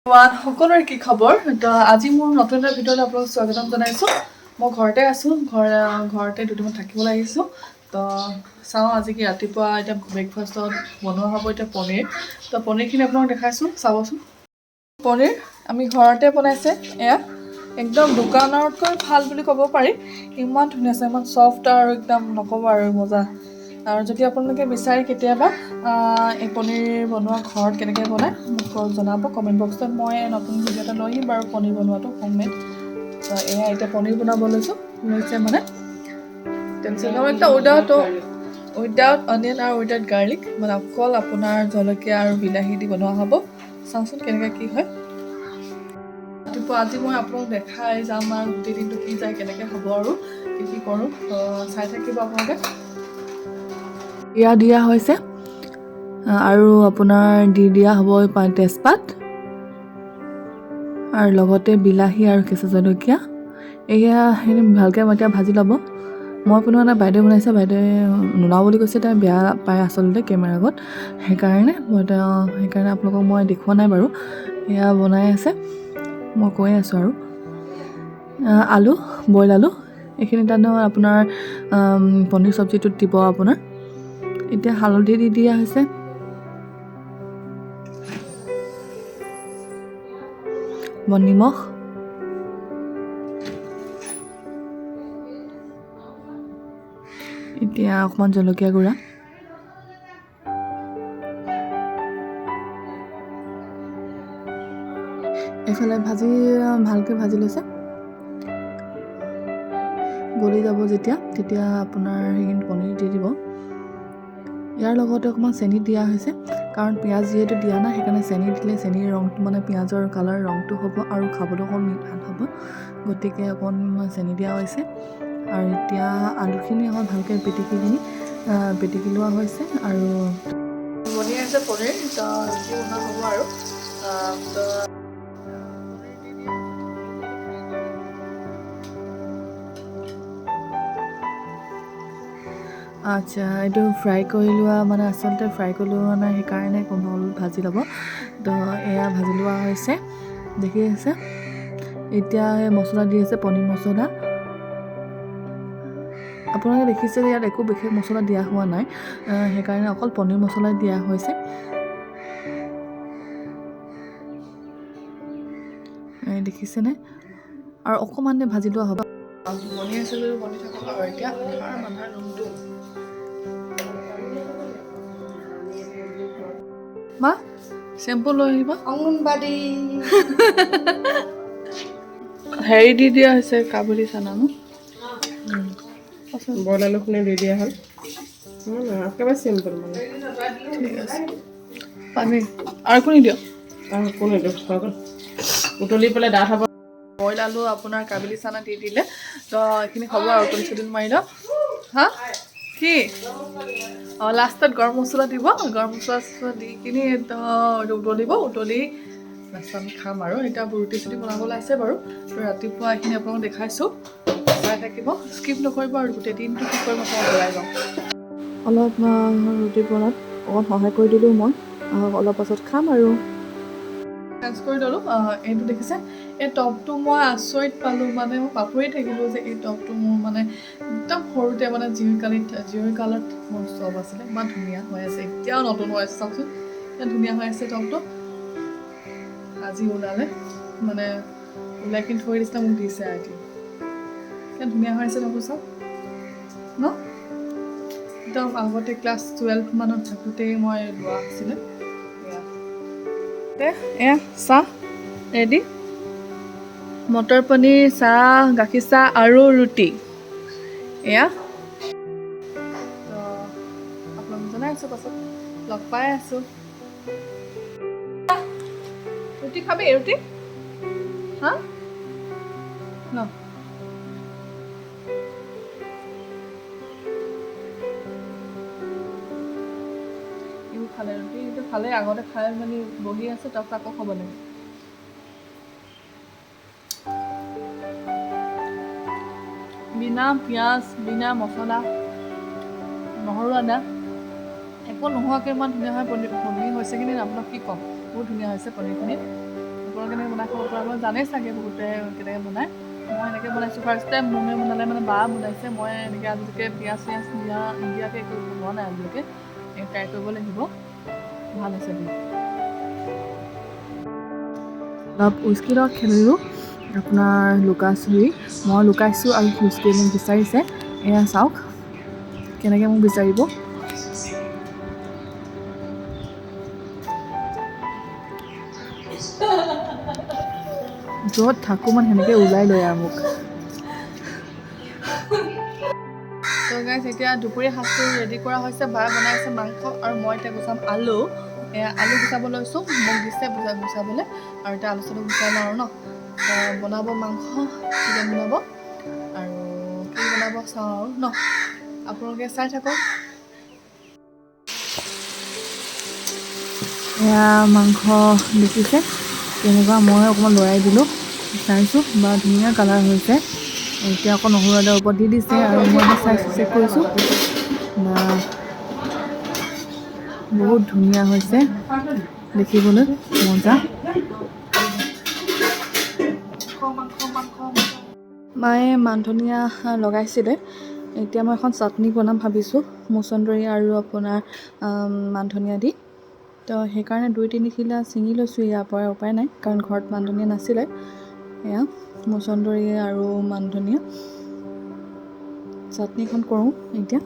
সকলোৰে কি খবৰ? আজি মোৰ নতুন এটা ভিডিঅ'লৈ আপোনালোকক স্বাগতম জনাইছোঁ। মই ঘৰতে আছোঁ, ঘৰতে দুদিনমান থাকিব লাগিছোঁ। তো চাওঁ আজি কি ৰাতিপুৱা এতিয়া ব্ৰেকফাষ্টত বনোৱা হ'ব এতিয়া পনীৰ। তো পনীৰখিনি আপোনালোকক দেখাইছোঁ, চাবচোন। পনীৰ আমি ঘৰতে বনাইছে এয়া একদম দোকানতকৈ ভাল বুলি ক'ব পাৰি। ইমান ধুনীয়া আছে, ইমান ছফ্ট আৰু একদম নক'ব আৰু মজা। আৰু যদি আপোনালোকে বিচাৰে কেতিয়াবা এই পনীৰ বনোৱা ঘৰত কেনেকৈ বনায় মোক জনাব কমেণ্ট বক্সত। মই নতুন ভিডিঅ' এটা লৈ আহিম বাৰু পনীৰ বনোৱাটো হোমমেড। তো এয়া এতিয়া পনীৰ বনাব লৈছে মানে তাৰপিছত একটা উইদাউট অনিয়ন আৰু উইদাউট গাৰ্লিক, মানে অকল আপোনাৰ জলকীয়া আৰু বিলাহী দি বনোৱা হ'ব। চাওঁচোন কেনেকৈ কি হয়। ৰাতিপুৱা আজি মই আপোনালোক দেখাই যাম আৰু গোটেই দিনটো কি যায় কেনেকৈ হ'ব আৰু কি কৰোঁ। তো চাই থাকিব আপোনালোকে। দিয়া হৈছে আৰু আপোনাৰ দিয়া হ'ব তেজপাত আৰু লগতে বিলাহী আৰু কেঁচা জলকীয়া। এয়া ভালকৈ এতিয়া ভাজি ল'ব। মই বনোৱা নাই, বাইদেৱে বনাইছে। বাইদেৱে নোলাও বুলি কৈছে, তাই বেয়া পায় আচলতে কেমেৰাৰ আগত। সেইকাৰণে আপোনালোকক মই দেখুওৱা নাই বাৰু। এয়া বনাই আছে, মই কৈ আছোঁ আৰু আলু বইল আলু এইখিনি তাত আপোনাৰ পনীৰ চব্জিটোত দিব আপোনাৰ। এতিয়া হালধি দি দিয়া হৈছে, নিমখ, এতিয়া অকণমান জলকীয়া গুড়া, এইফালে ভালকৈ ভাজি লৈছে। গলি যাব তেতিয়া আপোনাৰ সেইখিনি পনীৰ দি দিব। ইয়াৰ লগতে অকণমান চেনি দিয়া হৈছে, কাৰণ পিঁয়াজ যিহেতু দিয়া নাই, সেইকাৰণে চেনি দিলে চেনিৰ ৰংটো মানে পিঁয়াজৰ কালাৰ ৰংটো হ'ব আৰু খাবলৈ অকণ ভাল হ'ব। গতিকে অকণমান চেনি দিয়া হৈছে। আৰু এতিয়া আলুখিনি অকণ ভালকৈ পিটিকি লোৱা হৈছে আৰু বনি আছে পনীৰ। তো ৰুটি বনোৱা হ'ব আৰু আচ্ছা, এইটো ফ্ৰাই কৰি লোৱা মানে আচলতে ফ্ৰাই কৰি লোৱা নাই, সেইকাৰণে অলপ ভাজি ল'ব। তো এয়া ভাজি লোৱা হৈছে, দেখি আছে। এতিয়া মছলা দি আছে, পনীৰ মছলা। আপোনালোকে দেখিছে যে ইয়াত একো বিশেষ মছলা দিয়া হোৱা নাই, সেইকাৰণে অকল পনীৰ মছলাই দিয়া হৈছে। দেখিছেনে? আৰু অকণমান ভাজি লোৱা হ'ব। বনি আছে যদি বনি থাকক আৰু এতিয়া মানুহৰ ৰুমটো মা চেম্পু লৈ আহিবা। অংগনবাদী হেৰি দি দিয়া হৈছে, কাবুলী চানা ন বইল আলুখিনি দি দিয়া হ'ল। একেবাৰে চিম্পল মানে। ঠিক আছে, পানী আৰু একো নিদিয়ক। কোনে উতলি পেলাই ডাঠ হ'ব। বইল আলু আপোনাৰ কাবুলী চানা দি দিলে। তো এইখিনি হ'ব আৰু উতলি মাৰি লওক। হা কি লাষ্টত গৰম মছলা দিব। গৰম মছলা দি কিনি উতলি লাষ্টত আমি খাম আৰু। এতিয়া ৰুটি চুটি বনাবলৈ আছে বাৰু। তো ৰাতিপুৱা এইখিনি আপোনালোকক দেখাইছোঁ, চাই থাকিব, স্কিপ নকৰিব আৰু গোটেই দিনটো কি কৰিম আপোনালোক ওলাই যাওঁ। অলপ ৰুটি বনাত অকণ সহায় কৰি দিলোঁ মই। অলপ পাছত খাম আৰু চেঞ্জ কৰি ল'লোঁ। এইটো দেখিছে, এই টপটো মই আচৰিত পালোঁ, মানে মই পাহৰিয়ে থাকিলোঁ যে এই টপটো মোৰ মানে একদম সৰুতে মানে জিৰ কালাৰত মোৰ টপ আছিলে। ইমান ধুনীয়া হৈ আছে, এতিয়াও নতুন হৈ আছে। চাওকচোন ইমান ধুনীয়া হৈ আছে টপটো। আজি ওলালে মানে ওলাই কিনি থৈ দিছিলে, মোক দিছে আজি। ইমান ধুনীয়া হৈ আছে টপটো, চাওক ন। একদম আগতে ক্লাছ 12 মানত থাকোঁতেই মই লোৱা আছিলে। এয়া চাহ ৰেডি, মটৰ পনীৰ, চাহ, গাখীৰ চাহ আৰু ৰুটি। এয়া তো আপোনালোক জনাই আছোঁ, পাছত লগ পাই আছোঁ। ৰুটি খাবি? ৰুটি হা ন খালে ৰুটি এইটো খালে, আগতে খাই মেলি বহি আছে, তাৰপিছত আকৌ খাব লাগে। বিনা পিঁয়াজ, বিনা মছলা, নহৰু আদা একো নোহোৱাকৈ ইমান ধুনীয়া হয় পনীৰ হৈছে। কিন্তু আপোনাক কি ক'ম, বহুত ধুনীয়া হৈছে পনীৰখিনি। আপোনালোকে কেনেকৈ বনাই খাব পৰা মই জানেই চাগে বহুতে কেনেকৈ বনায় মই এনেকৈ বনাইছোঁ ফাৰ্ষ্ট টাইম মোমে বনালে মানে বা বনাইছে মই এনেকৈ আজিলৈকে পিঁয়াজ চিয়াজ নিদিয়াকৈ কৰিব পোৱা নাই আজিলৈকে ট্ৰাই কৰিব লাগিব ভাল হৈছে বুলি অলপ উইস্কি লগত খেলিলোঁ আপোনাৰ লুকা চুৰি মই লুকাইছোঁ আৰু উইস্কি মোক বিচাৰিছে এয়া চাওক কেনেকৈ মোক বিচাৰিব য'ত থাকোঁ মানে সেনেকৈ ওলাই লয় আৰু মোক তো গাইজ এতিয়া দুপৰীয়া সাজটো ৰেডি কৰা হৈছে বায়ে বনাইছে মাংস আৰু মই এতিয়া গুচাম আলু এয়া আলু গুচাব লৈছোঁ মোক দিছে গুচাবলৈ আৰু এতিয়া আলু চালু গুচাই লওঁ আৰু ন বনাব মাংস চিকেন বনাব আৰু কি বনাব চাওঁ আৰু ন আপোনালোকে চাই থাকক এয়া মাংস দেখিছে তেনেকুৱা মই অকণমান লৰাই দিলোঁ চাইছোঁ বা ধুনীয়া কালাৰ হৈছে এতিয়া আকৌ নহৰু আদাৰ ওপৰত দি দিছে আৰু মই চাইছোঁ চেক কৰিছোঁ বা বহুত ধুনীয়া হৈছে দেখিবলৈ মজা মায়ে মান ধনিয়া লগাইছিলে এতিয়া মই এখন চাটনি বনাম ভাবিছোঁ মচন্দৰী আৰু আপোনাৰ মান ধনিয়া দি তো সেইকাৰণে 2-3 খিলা ছিঙি লৈছোঁ ইয়াৰ পৰা উপায় নাই কাৰণ ঘৰত মান ধনিয়া নাছিলে এয়া মচন্দৰী আৰু মান ধনিয়া চাটনিখন কৰোঁ এতিয়া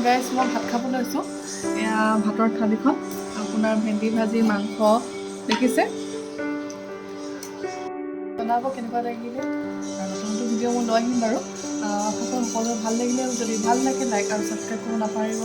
গাইজ মই ভাত খাব লৈছোঁ এয়া ভাতৰ থালিখন আপোনাৰ ভেন্দি ভাজি মাংস দেখিছে বনাব কেনেকুৱা লাগিলে আৰু নতুন ভিডিঅ' মই লৈ আহিম বাৰু সকলোৱে ভাল লাগিলে যদি ভাল লাগে লাইক আৰু ছাবস্ক্ৰাইব কৰিব নাপাহৰিব